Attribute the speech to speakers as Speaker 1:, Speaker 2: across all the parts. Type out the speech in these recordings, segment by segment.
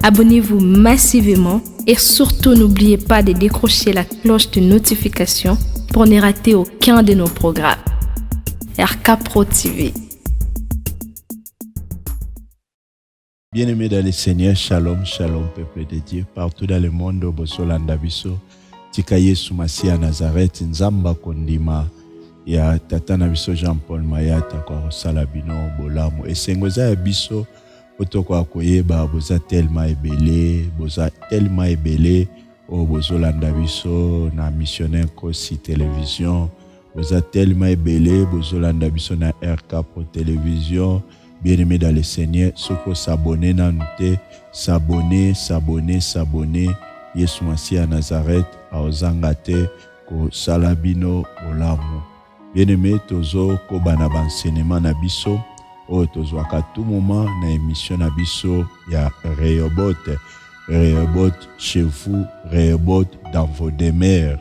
Speaker 1: Abonnez-vous massivement et surtout n'oubliez pas de décrocher la cloche de notification pour ne rater aucun de nos programmes. RK Pro TV.
Speaker 2: Bien-aimés dans le Seigneur, shalom, shalom, peuple de Dieu, partout dans le monde, Bosolanda biso, tika Yesu Masia Nazareth, Nzamba kondima, ya tata na biso Jean-Paul Mayata kwa salabino bolamu. Esengoza ya biso, poto kwa koyeba, boza tellement ebele, o Bozolanda biso na missionnaire Kosi Télévision, boza tellement ebele, Bozolanda biso na RK Pro Télévision. Bien-aimé dans le Seigneur, soko s'abonner na nous s'abonner. Yesu Masia Nazareth, aozangate ko salabino olamu. Bien-aimé, tozo ko bana bansenement na biso, o tozo à tout moment na émission na biso ya Rehoboth chez vous, Rehoboth dans vos demeures.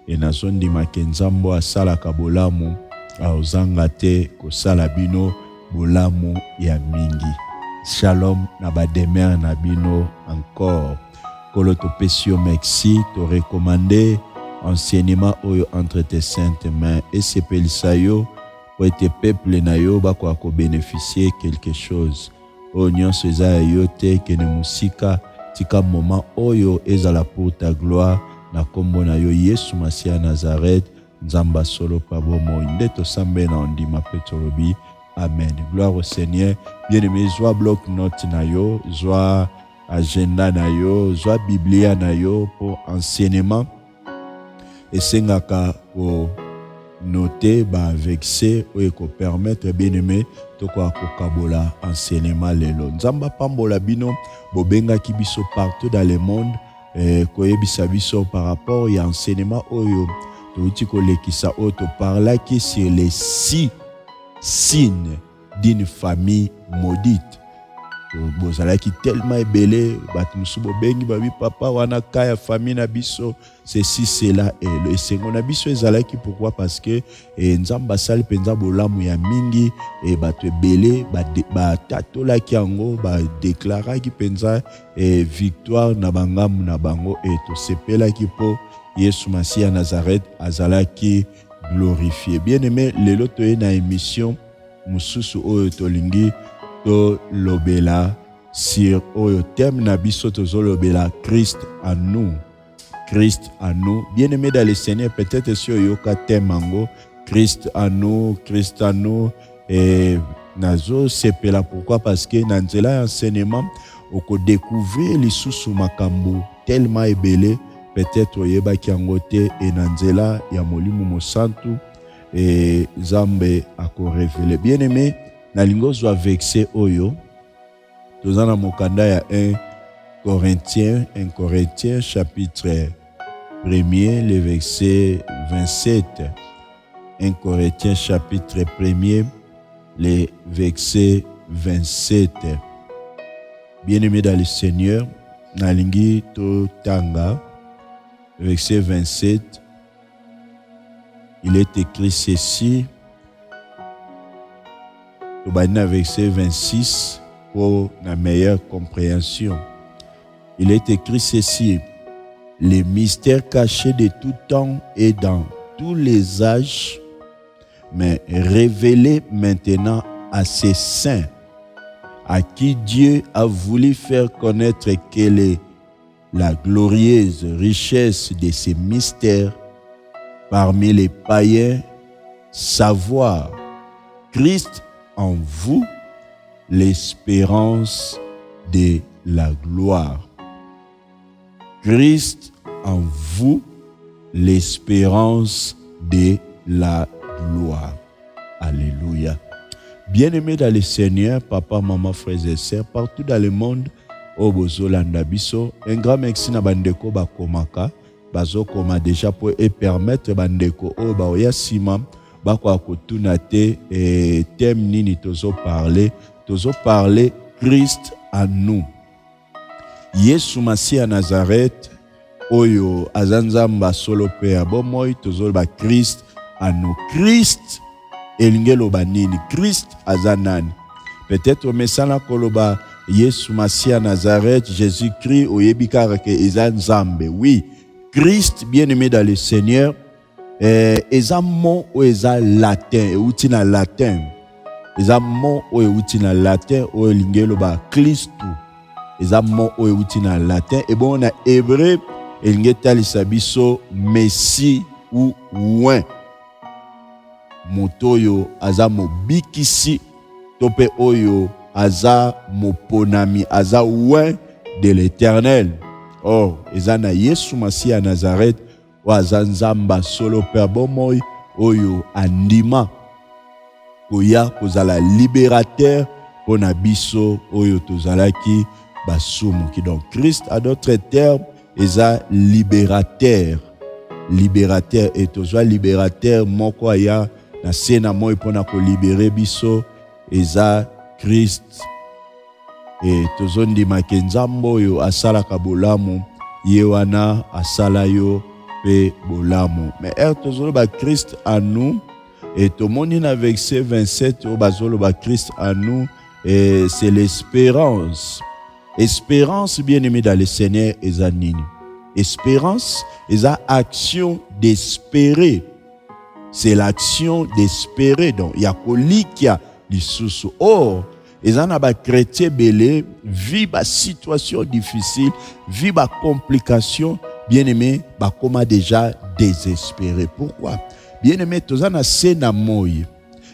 Speaker 2: Et na zone di makenzambo asala kabolamu, aozangate ko salabino bolamu ya mingi. Shalom na ba demeure na bino encore. Kolo to pesio merci to recommander enseignement oyo entre tes saintes mains et sepelisa yo pour te peuple na yo ba ko bénéficier quelque chose. O nyonso eza yo te ke ne musika tika moment oyo ezala pour ta gloire na kombo na yo Yesu Masia Nazareth nzamba solo pa bomo ndeto sambe na ondima petolobi. Amen. Gloire au Seigneur. Bien-aimé, joie bloc note na yo, joie agenda na yo, joie biblia na yo pour enseignement. Et sengaka pour noter, vexer, ou ko permettre bien-aimé, to ko kabola enseignement lelo. Nzamba pambola bino, bobenga kibiso partout dans le monde, koyebisa biso par rapport à enseignement oyo. To uti ko lekisa o to parla qui sur les 6 signes d'une famille maudite. Bozala qui tellement ebele batumusu bobengi babi papa wana kaya famille na biso ceci cela et le sengo na biso ezala qui pourquoi parce que nzamba sali penza bolamu ya mingi et batu ebele ba tatola ki yango ba déclara ki penza victoire na bangamu na bango et to sepela ki po Yesu Masia Nazareth azala ki glorifié. Bien-aimé, lelo toye na émission mususu oyo tolingi to lobela sur oyo thème na biso tozo lobela Christ en nous. Christ en nous. Bien-aimé dans le Seigneur, peut-être si oyoka thème ango Christ en nous et nazo sepela pourquoi parce que na nzela enseignement oko découvrir lisusu makambo tellement ebele. Peut-être oyeba ki angote e nanzela ya molimu mosantu et Zambe ako révélé. Bien-aimé, na lingo zwa vexé oyo tozana mokanda ya 1 Corinthiens chapitre 1er le verset 27. 1 Corinthiens chapitre 1er le verset 27. Bien-aimé dans le Seigneur, na lingi to tanga verset 27, il est écrit ceci, verset 26, pour la meilleure compréhension. Il est écrit ceci, les mystères cachés de tout temps et dans tous les âges, mais révélés maintenant à ses saints, à qui Dieu a voulu faire connaître quelle est la glorieuse richesse de ces mystères parmi les païens, savoir Christ en vous, l'espérance de la gloire. Christ en vous, l'espérance de la gloire. Alléluia. Bien-aimés dans le Seigneur, papa, maman, frères et sœurs, partout dans le monde, au Bozolanda biso, un grand merci na bandeko bakomaka, bazo koma déjà pour permettre bandeko o ba oya sima ba kwa kotuna te et thème nini tozo parler Christ en nous. Yesu Masia Nazareth oyo azanzamba solo pe abomoy tozo ba Christ en nous. Christ elingelo banini, Christ azanani. Peut-être au mesana koloba Yesu Masia Nazareth, Jésus-Christ, oyebika ke eza nzambe. Oui, Christ, bien-aimé dans le Seigneur, eza mot ou eza latin, outi na latin. Eza mot ou outi na latin, ou lingelo ba Christou. Eza mot ou outi na latin. Et bon, on a hébreu, et lingeta lisabiso, Messie ou ouin. Motoyo, aza mo bikisi, tope oyo, aza moponami, aza ouin de l'Éternel. Or, ezana Yesu Masia Nazareth, ou aza nzamba solo per bomoy, oyo andima, koya kozala libérateur, pona biso, oyo tozalaki basumuki. Donc, Christ, à d'autres termes, eza libérateur. Libérateur, et tozwa libérateur, moko aya, na sena moi pona ko libérer biso, eza Christ. Et tozondi makenzambo yo asala kabolamu yewana asala yo pe bolamu. Mais tozolo ba Christ en nous, et tomoni na verset 27 o bazolo ba Christ en nous, et c'est l'espérance. Espérance, bien-aimé dans le Seigneur, eza nini? Espérance, eza action d'espérer. C'est l'action d'espérer. Donc, il y a kolikia lisusu. Or, ils en ont chrétien belé, vit ba situation difficile, vit ba complication, bien-aimé, ba comment déjà désespéré. Pourquoi? Bien-aimé, tous en a sena moi.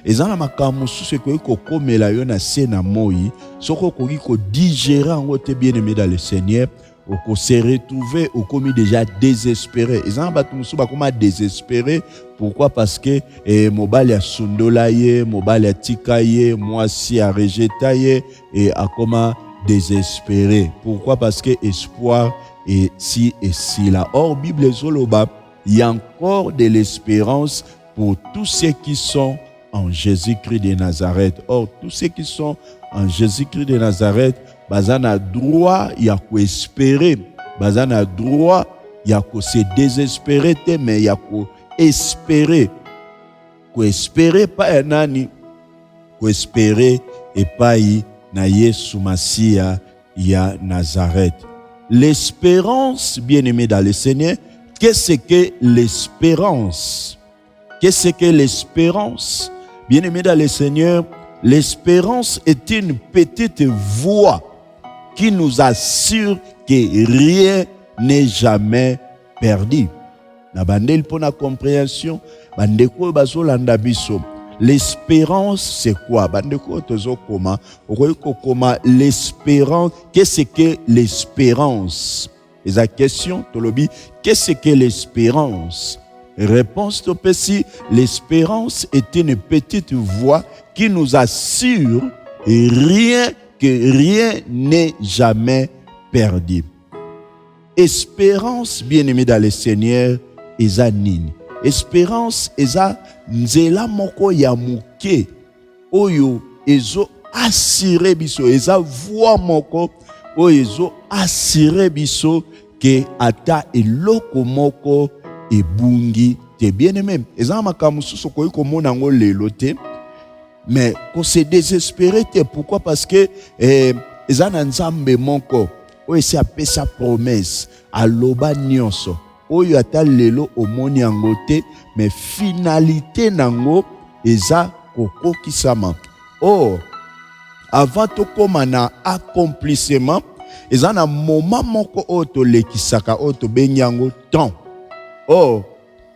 Speaker 2: Ils en ont makamu sous ko ko komela yo na sena moi, soko ko ko digérer en haute bien-aimé dans le Seigneur. Ou se retrouver ou comme déjà désespéré. Ils ont battu comment désespéré. Pourquoi? Parce que mobile a sundolaye, mobile a tikaye, moi si a rejeté et a comment désespéré. Pourquoi? Parce que espoir est si et si là. Or Bible zoloba, il y a encore de l'espérance pour tous ceux qui sont en Jésus-Christ de Nazareth. Or tous ceux qui sont en Jésus-Christ de Nazareth, bazana droit ya ko espérer, bazana droit ya ko se désespérer, mais ya ko espérer pas nani, ko espérer et pas na Yesu Masia ya Nazareth. L'espérance, bien-aimé dans le Seigneur, qu'est-ce que l'espérance? Qu'est-ce que l'espérance? Bien-aimé dans le Seigneur, l'espérance est une petite voix qui nous assure que rien n'est jamais perdu. Na bandel pour la compréhension, bandeko bazolanda biso. L'espérance c'est quoi? Bandeko tozo koma, okoma l'espérance, qu'est-ce que l'espérance? Et la question tolobi, qu'est-ce que l'espérance? Réponse topesi, l'espérance est une petite voix qui nous assure que rien n'est jamais perdu. Espérance, bien-aimé dans le Seigneur, eza nini? Espérance, eza nzela moko ya muke, oyo ezo assuré biso, eza voix moko, oyo ezo assuré biso, que ata eloko moko ebungi te. Bien-aimé, eza makamusu koyi komona ngo lelo te. Mais qu'on se désespérer, pourquoi? Parce que eza na nzambe moko oyo esi apesa sa promesse aloba nyonso oyo ata lelo omoni yango te, mais finalité nango eza kokokisama. Or avant tokoma na accomplissement, eza na moment moko oyo tolekisaka oyo tobengi yango temps. Or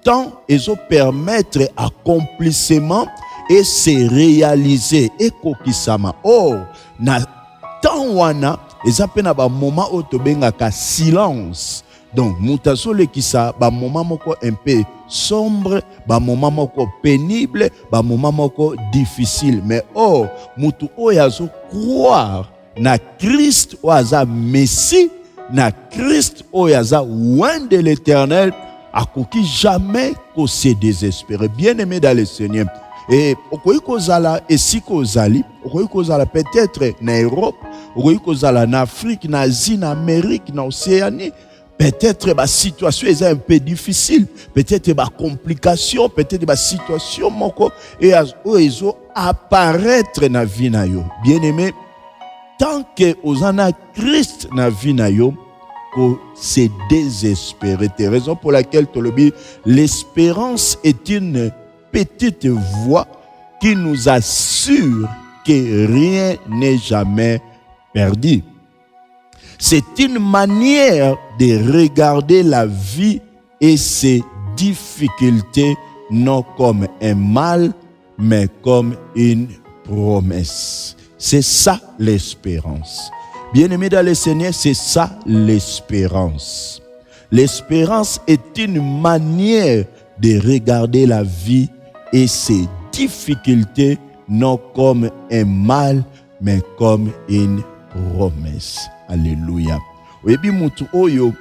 Speaker 2: temps ezo permettre accomplissement et se réaliser et kokisama. Or na temps wana eza pe na ba moment o to bengaka silence. Donc mutaso le kisa ba moment moko un peu sombre, ba moment moko pénible, ba moment moko difficile. Mais or mutu oyazo croire na Christ oyaza Messie, na Christ oyaza loin de l'Éternel, akoki jamais ko se désespérer. Bien-aimé dans le Seigneur. Et okoyi kozala esika ozali, okoyi kozala peut-être na Europe, okoyi kozala na Afrique, na Asie, na Amérique, na Océanie. Peut-être ma situation est un peu difficile, peut-être ma complication, peut-être ma situation moko et ozo apparaître na vie na yo. Bien-aimé, tant que ozana Christ na vie na yo, ko se désespérer. C'est raison pour laquelle tolobi, l'espérance est une petite voix qui nous assure que rien n'est jamais perdu. C'est une manière de regarder la vie et ses difficultés non comme un mal, mais comme une promesse. C'est ça l'espérance. Bien-aimés dans le Seigneur, c'est ça l'espérance. L'espérance est une manière de regarder la vie et ses difficultés non comme un mal, mais comme une promesse. Alléluia. Oui, mutu oyo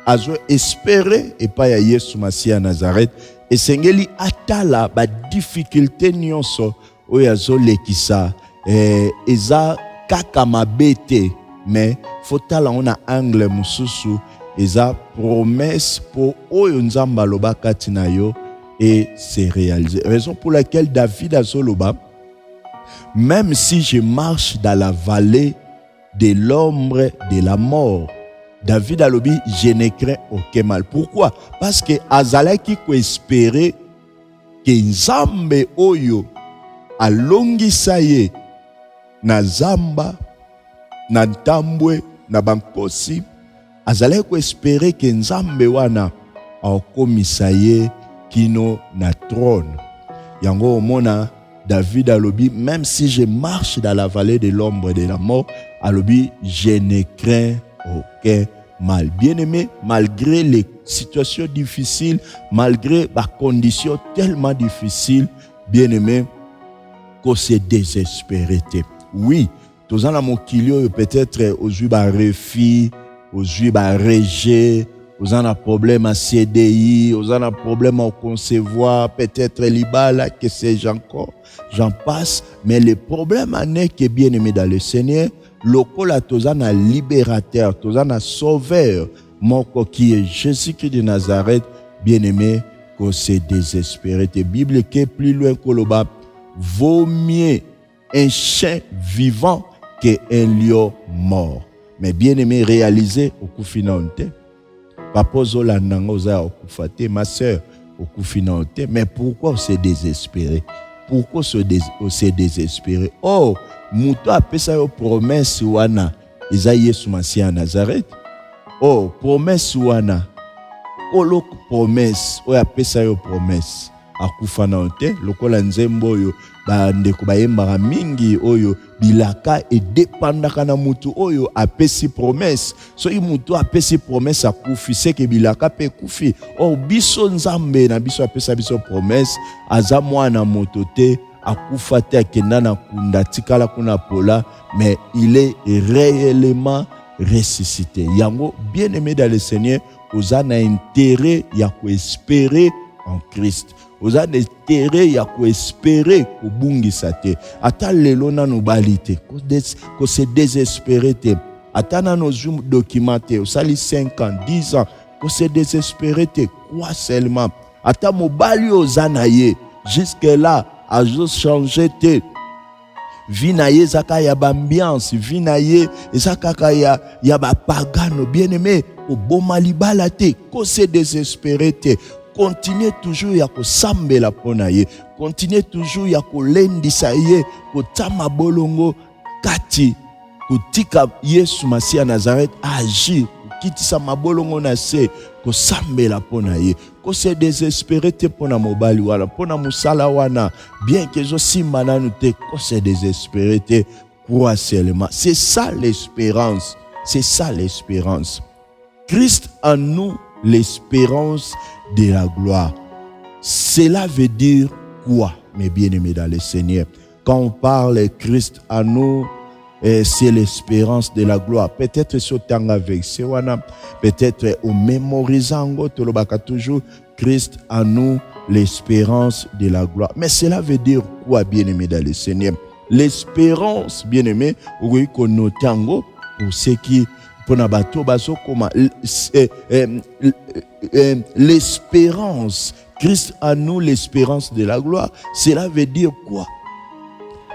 Speaker 2: azo espérer et pas ya Yesu Masia Nazareth et sengeli atala ba difficulté nyonso oyo azo lekisa eza kaka mabete mais fotala ona angle mususu eza promesse pour oyo nzamba loba katina yo et c'est réalisé. Raison pour laquelle David azoloba, même si je marche dans la vallée de l'ombre de la mort, David alobi, je ne crains aucun mal. Pourquoi? Parce que azalaki ko espérer que Nzambe oyo alongisa ye na zamba, na ntambwe, na bankosi, azalaki ko espérer que Nzambe wana akomisa ye kino na trône. Yango omona David alobi, même si je marche dans la vallée de l'ombre de la mort, alobi, je ne crains aucun mal. Bien-aimé, malgré les situations difficiles, malgré les conditions tellement difficiles, bien-aimé, qu'on se désespéré. Oui, tous en mon kilio peut-être aux yeux refus, aux yeux rejet, aux en a problème à CDI, aux en a problème à concevoir, peut-être l'ibala, que sais-je encore, j'en passe, mais le problème est que bien-aimé dans le Seigneur, lokola tozana libérateur, tozana sauveur, moko qui est Jésus-Christ de Nazareth, bien-aimé, qu'on se désespéré. La Bible qui est plus loin que le bas, vaut mieux un chien vivant qu'un lion mort. Mais bien-aimé, réalisé au coup final. Papa Zola Nangoza au coup faté, ma soeur au coup final. Mais pourquoi on s'est désespéré? Pourquoi on s'est désespéré? Oh, Mouto a fait sa promesse wana Isaïe Masia Nazareth. Oh, promesse wana. Kolo promesse, o a fait sa promesse. Akufa na onte, lokola nzembo oyo ba ndeko bayembaka mingi oyo bilaka e dépendaka na mutu oyo apesi promesse. So i mutu apesi promesse akufi seke bilaka pe kufi. Oh, biso nzambe na biso apesa biso promesse aza mwana moto te akufa te akenda na kunda tikala kuna pola, mais il est réellement ressuscité. Yango bien-aimé dans le Seigneur, oza na intérêt ya ko espérer en Christ. Oza intérêt ya ko espérer ko bungisa te. Ata lelo na no balite ko se désespérer te. Ata na no zoom documenté o sali 5 ans, 10 ans ko se désespérer te. Quoi seulement? Ata mobali oza na ye jusque là a juste changé te. Vinaye zaka ya bambiance, vinaye zaka ya ba pagano, bien-aimé, au boma libala te, ko se désespérer te. Continuez toujours ya ko sambela pona ye, continuez toujours ya ko lendisa ye, ko tama bolongo kati, ko tika Yesu Masia Nazareth agir, kitisa mabolongo na se, ko sambela pona ye, ko se désespérer te pona mobali wana, pona musala wana, bien que zo simana nou te, ko se désespérer te, crois seulement. C'est ça l'espérance, c'est ça l'espérance. Christ en nous, l'espérance de la gloire. Cela veut dire quoi, mes bien-aimés dans le Seigneur? Quand on parle de Christ en nous, c'est l'espérance de la gloire. Peut-être sur tanga avec Sewana, peut-être au mémorisant toujours Christ en nous, l'espérance de la gloire. Mais cela veut dire quoi, bien-aimés dans le Seigneur? L'espérance, bien-aimés, oui, qu'on note pour ceux qui l'espérance, Christ en nous, l'espérance de la gloire, cela veut dire quoi?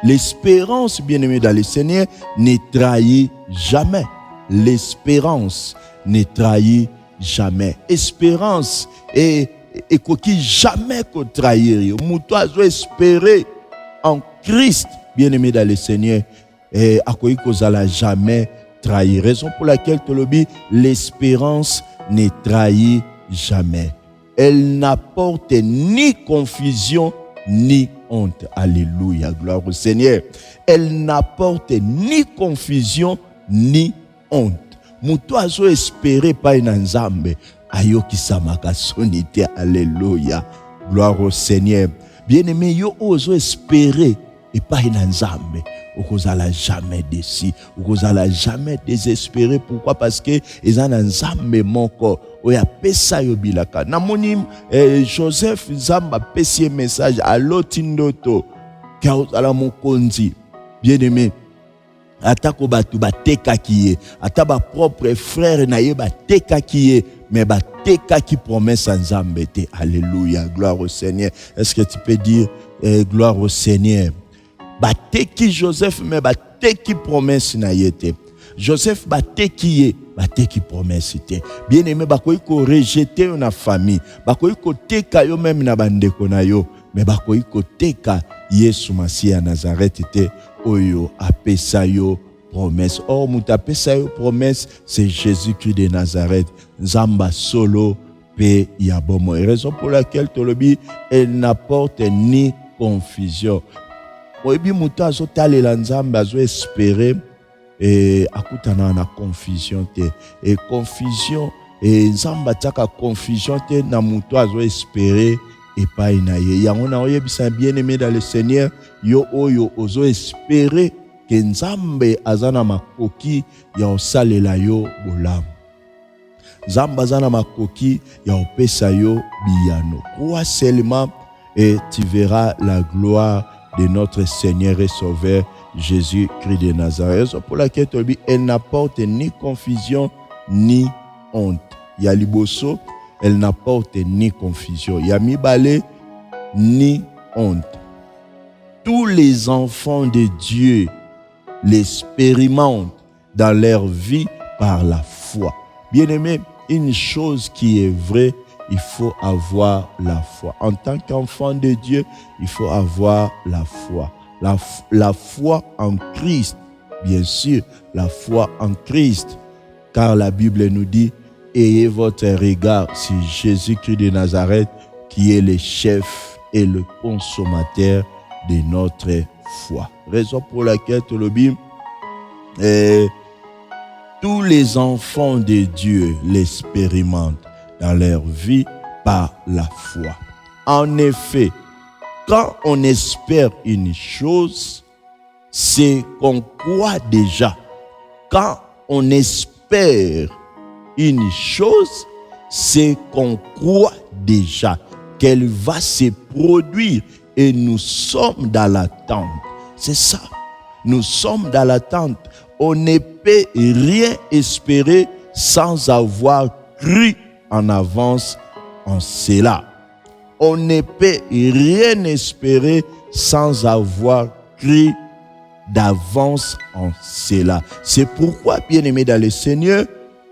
Speaker 2: L'espérance, bien-aimé dans le Seigneur, ne trahit jamais. L'espérance ne trahit jamais. Espérance et qui jamais qu'on trahir. Mouto azo espérer en Christ, bien-aimé dans le Seigneur, et à quoi qu'on jamais trahir. Raison pour laquelle l'espérance ne trahit jamais. Elle n'apporte ni confusion ni honte. Alléluia, gloire au Seigneur. Elle n'apporte ni confusion ni honte. Mouto azo espérer pas une nzambe ayoki samaka sonité. Alléluia, gloire au Seigneur. Bien-aimé, yo ozo espérer et pas une nzambe. Vous n'allez jamais déçu, vous n'allez jamais désespéré. Pourquoi? Parce que ils ont un nzambe moko. Oya pesa yo bilaka. Namoni Joseph Zamba pesi message à lotindoto. Car ala mokonzi. Bien-aimé. Atako batu bateka kiye. Ataba propre frère na ye bateka kiye. Mais bateka qui promesse nzambe te. Alléluia, gloire au Seigneur. Est-ce que tu peux dire gloire au Seigneur? Bateki Joseph, mais bateki promesse na yete. Joseph bateki promesse te. Bien aimé, bakoyi ko rejeter na famille, bakoyi ko teka yo même na bandeko na yo, mais bakoyi ko teka Yesu Masiya ya Nazareth te oyo apesa yo promesse. Or muta apesa yo promesse, c'est Jésus-Christ de Nazareth. Nzamba solo pe ya bomo. Et raison pour laquelle tolobi elle n'apporte ni confusion. Oyebi muta azo talela nzambe azo espérer et akutana na confusion te. Et confusion et nzamba taka confusion te na muta azo espérer et pas inaye. Yango na oyebisa bien-aimé dans le Seigneur yo oyo ozo espérer que nzambe azana makoki ya osalela yo bolamu. Nzambe azana makoki ya opesa yo biyano. Crois seulement et tu verras la gloire de notre Seigneur et Sauveur Jésus-Christ de Nazareth. Pour laquelle elle n'apporte ni confusion ni honte. Yaliboso, elle n'apporte ni confusion. Yamibale ni honte. Tous les enfants de Dieu l'expérimentent dans leur vie par la foi. Bien-aimé, une chose qui est vraie, il faut avoir la foi. En tant qu'enfant de Dieu, il faut avoir la foi. La foi en Christ, bien sûr, la foi en Christ. Car la Bible nous dit, ayez votre regard sur Jésus-Christ de Nazareth, qui est le chef et le consommateur de notre foi. Raison pour laquelle tous les enfants de Dieu l'expérimentent dans leur vie par la foi. En effet, quand on espère une chose, c'est qu'on croit déjà. Quand on espère une chose, c'est qu'on croit déjà qu'elle va se produire et nous sommes dans l'attente. C'est ça. Nous sommes dans l'attente. On ne peut rien espérer sans avoir cru en avance en cela. On ne peut rien espérer sans avoir cru d'avance en cela. C'est pourquoi, bien-aimés dans le Seigneur,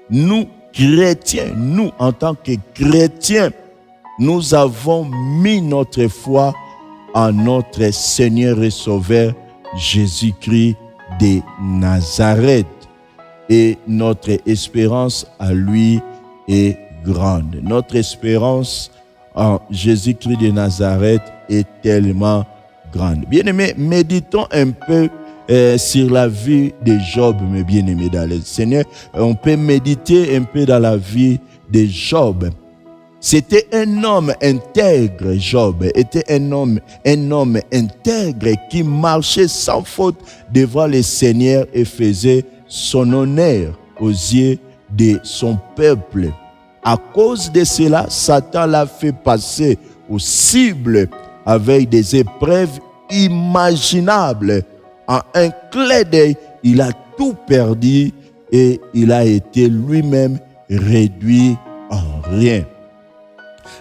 Speaker 2: nous chrétiens, nous en tant que chrétiens, nous avons mis notre foi en notre Seigneur et Sauveur Jésus-Christ de Nazareth. Et notre espérance à lui est grande. Notre espérance en Jésus-Christ de Nazareth est tellement grande. Bien-aimés, méditons un peu sur la vie de Job, mes bien-aimés dans le Seigneur. On peut méditer un peu dans la vie de Job. C'était un homme intègre, Job était un homme intègre qui marchait sans faute devant le Seigneur et faisait son honneur aux yeux de son peuple. À cause de cela, Satan l'a fait passer aux cibles avec des épreuves imaginables. En un clin d'œil, il a tout perdu et il a été lui-même réduit en rien.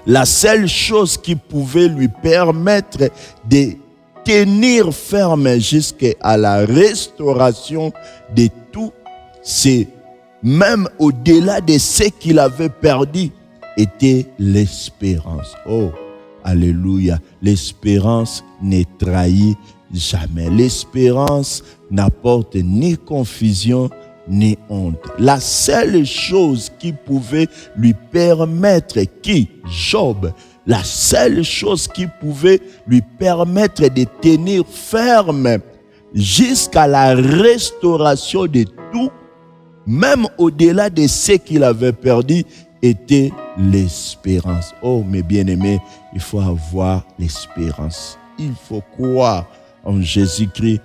Speaker 2: La seule chose qui pouvait lui permettre de tenir ferme jusqu'à la restauration de tout, c'est même au-delà de ce qu'il avait perdu, était l'espérance. Oh, alléluia. L'espérance ne trahit jamais. L'espérance n'apporte ni confusion, ni honte. La seule chose qui pouvait lui permettre, Job, la seule chose qui pouvait lui permettre de tenir ferme jusqu'à la restauration de tout, même au-delà de ce qu'il avait perdu, était l'espérance. Oh, mes bien-aimés, il faut avoir l'espérance. Il faut croire en Jésus-Christ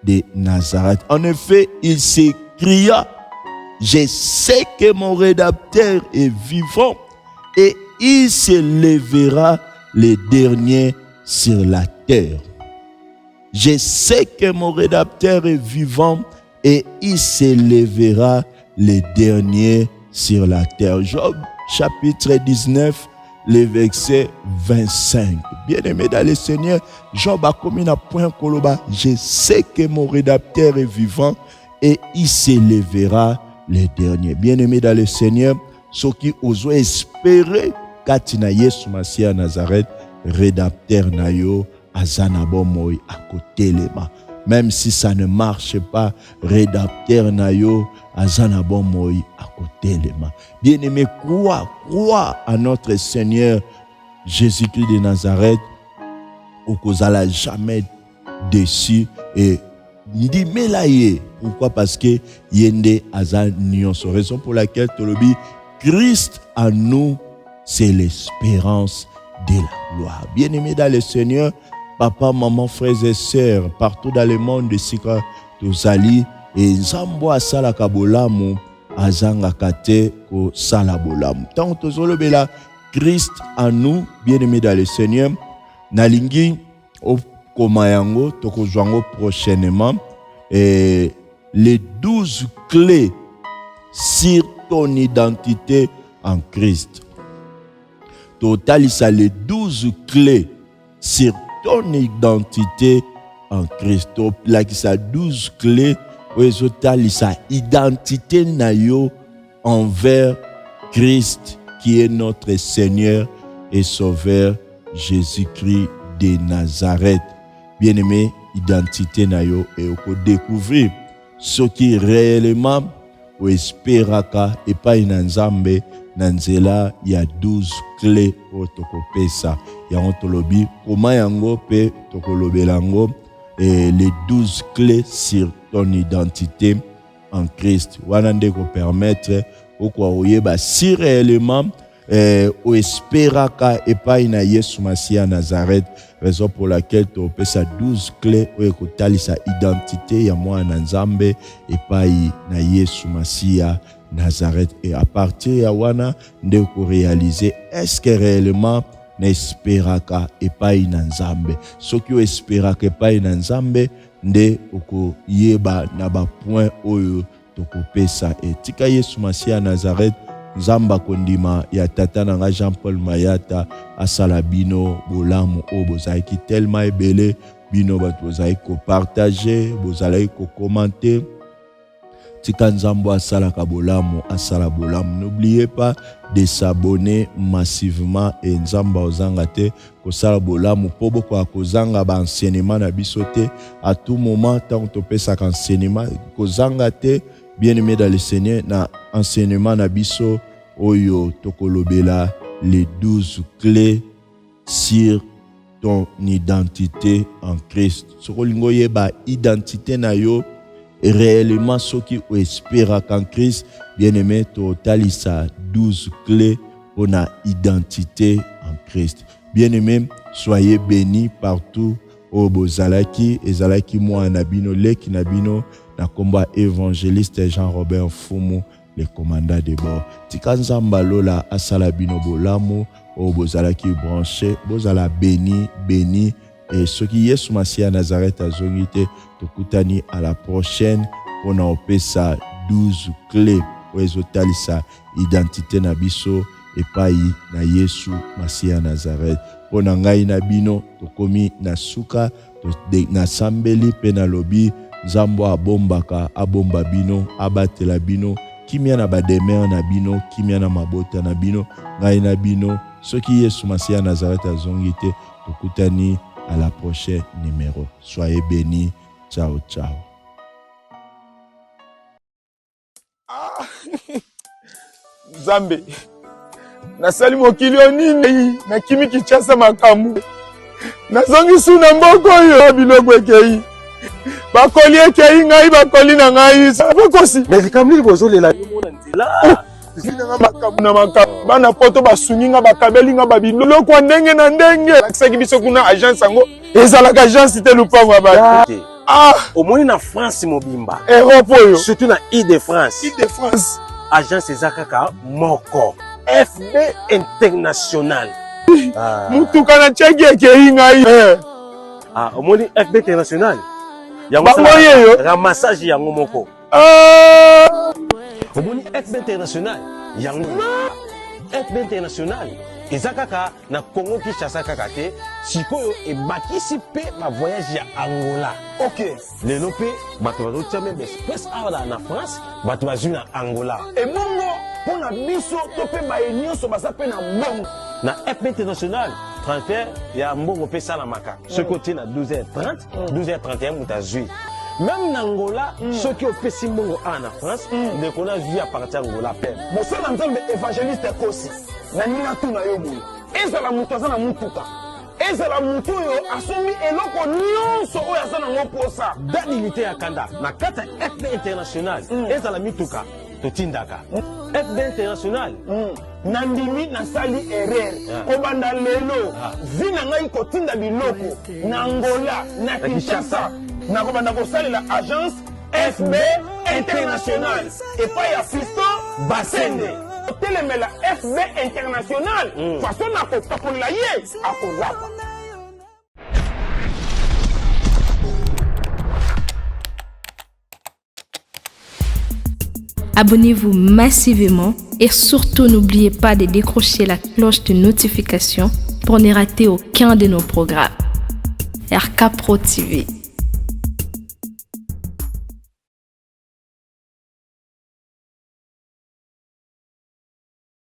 Speaker 2: de Nazareth. En effet, il s'écria, je sais que mon rédempteur est vivant et il se lèvera le dernier sur la terre. Je sais que mon rédempteur est vivant et il se lèvera le dernier sur la terre. Job chapitre 19, le verset 25. Bien-aimé dans le Seigneur, Job a commis un point koloba. Je sais que mon rédempteur est vivant et il se lèvera le dernier. Bien-aimé dans le Seigneur, ceux qui osent espérer katina Yesu Masia Nazareth, rédempteur nayo azanabo moi à côté lema. Même si ça ne marche pas, rédempteur nayo azanabo moi à côté lema. Bien-aimé, crois à notre Seigneur Jésus-Christ de Nazareth, au kozala jamais déçu et ndi melaye. Pourquoi? Parce que yende azan nyonso. Raison pour laquelle tolobi Christ en nous, c'est l'espérance de la gloire. Bien-aimé dans le Seigneur, papa, maman, frères et sœurs, partout dans le monde de Sika Tozali, et Nzambo asala kabolamu, azanga kate ko sala bolamu. Tant tozolo bela Christ en nous, bien-aimé dans le Seigneur, nalingi au komayango, tokozwango prochainement, et les 12 clés sur ton identité en Christ. Total, ça les 12 clés sur ton identité en Christ. Là, qui ça 12 clés, total, ça identité nayo envers Christ qui est notre Seigneur et Sauveur Jésus-Christ de Nazareth. Bien-aimé, identité nayo et au découvrir ce qui réellement ou espéraka et pas inanzambe nanzela ya 12 clés au tokopesa ya ontolobi koma yango pe tokolobelango et les 12 clés sur ton identité en Christ wana ndeko permettre au kwa oyeba si réellement ou espéraka et pas ina Yesu Masia Nazareth, raison pour laquelle tu opé sa 12 clés ou ekotali sa identité ya mwana Nzambe et pas ina Yesu Masia Nazareth. Et à partir ya wana ndeko réaliser est-ce que réellement n'espéraka et pas ina Nzambe. Ce qui espéraka et pas ina Nzambe nde oko yeba na ba point oyo tokopé sa et tika Yesu Masia Nazareth Nzamba kondima ya tata nanga Jean-Paul Mayata asala bino bolamu o bozaki tellement ebele bino bato bozaki ko partager bozalaki ko commenter tika Nzambo asala ka bolamu asala bolamu. N'oubliez pas de s'abonner massivement et Nzamba ozanga te ko sala bolamu po boko akozanga ba enseignement na bisote à tout moment tant to pesa ka enseignement kozanga te. Bien-aimé dans le Seigneur, na enseignement na biso oyo tokolobela les 12 clés sur ton identité en Christ. Sokolingo yeba identité na yo réellement ce qui espéra qu'en Christ, bien-aimé, totalisa 12 clés pour na identité en Christ. Bien-aimé, soyez bénis partout au bozalaki ezalaki moi nabino leki nabino na komba évangéliste Jean-Robert Fumu le commandant de bord. Tika Nzamba lola asala bino bolamu o bozalaki branché bozala béni et ce qui Yesu Masia Nazareth azongite tokutani à la prochaine on a opesa 12 clés pour ezotalisa identité na biso et pas na Yesu Masia Nazareth. pona ngai na bino tokomi na suka na sambeli pe na lobi Nzambo abomba bino abatela bino kimia na bademer na bino kimia na mabota na bino ngai na bino soki Yesu Masia Nazareth azongite tokutani à la prochaine numéro. Soyez bénis. Ciao, ciao.
Speaker 3: Zambe. Nasali mokili onini na kimi kichasa makambu. Nazongi suna mboko yo biloko ekei. Bakoli ekei ngai bakoli na ngai. Bakosi.
Speaker 4: Mais kamli bozolela yo mona nzela.
Speaker 3: Zina makambu na makambu. Bana poto basungi nga bakabeli nga babiloko kwa ndenge na ndenge. Lakisaki biso kuna agence yango. Ezalaka agence te lupango ba.
Speaker 4: Au moins na France mobimba.
Speaker 3: Europe yo.
Speaker 4: Surtout na Île-de-France.
Speaker 3: Île-de-France.
Speaker 4: Agence ezakaka moko. FB International.
Speaker 3: Mutuka na cheki ekei ngai.
Speaker 4: Au moins FB International.
Speaker 3: Yango yo.
Speaker 4: Ramassage yango moko. Au moins FB International. Yango. FB International. Ezakaka na Congo Kinshasa kaka te sikoyo ebakisi pe ba voyage ya Angola.
Speaker 3: OK.
Speaker 4: Lelo pe bato bazotia même express awa na France bato bazwi na Angola.
Speaker 3: Et bongo pona biso to pe ba nyonso baza pe na mbongo.
Speaker 4: Na FB International transfert ya mbongo pe sala maka. Ce côté na 12h30, 12h31 mutazui. Même na Angola, ceux qui ont fait si mbongo en France, ne connaissent vu à partir d'Angola peine.
Speaker 3: Mosala nzambe évangéliste kosi. Na nina tuna yo moyo. Ezala mutu aza na mutuka. Ezala mutu yo asombi eloko nyonso oyo aza na ngoposa.
Speaker 4: Danilité ya kanda. Na kata FB International, ezala mituka totindaka. FB International.
Speaker 3: Nandimi nasali erreur. Kobanda lelo. Vina ngai kotinda biloko na Angola, na Kinshasa. Na kobanda kosalela agence FB International. Et pas ya Fiston Basende. Telemela FB International. Façon na kopakola ye akozapa.
Speaker 1: Abonnez-vous massivement et surtout n'oubliez pas de décrocher la cloche de notification pour ne rater aucun de nos programmes. RK Pro TV.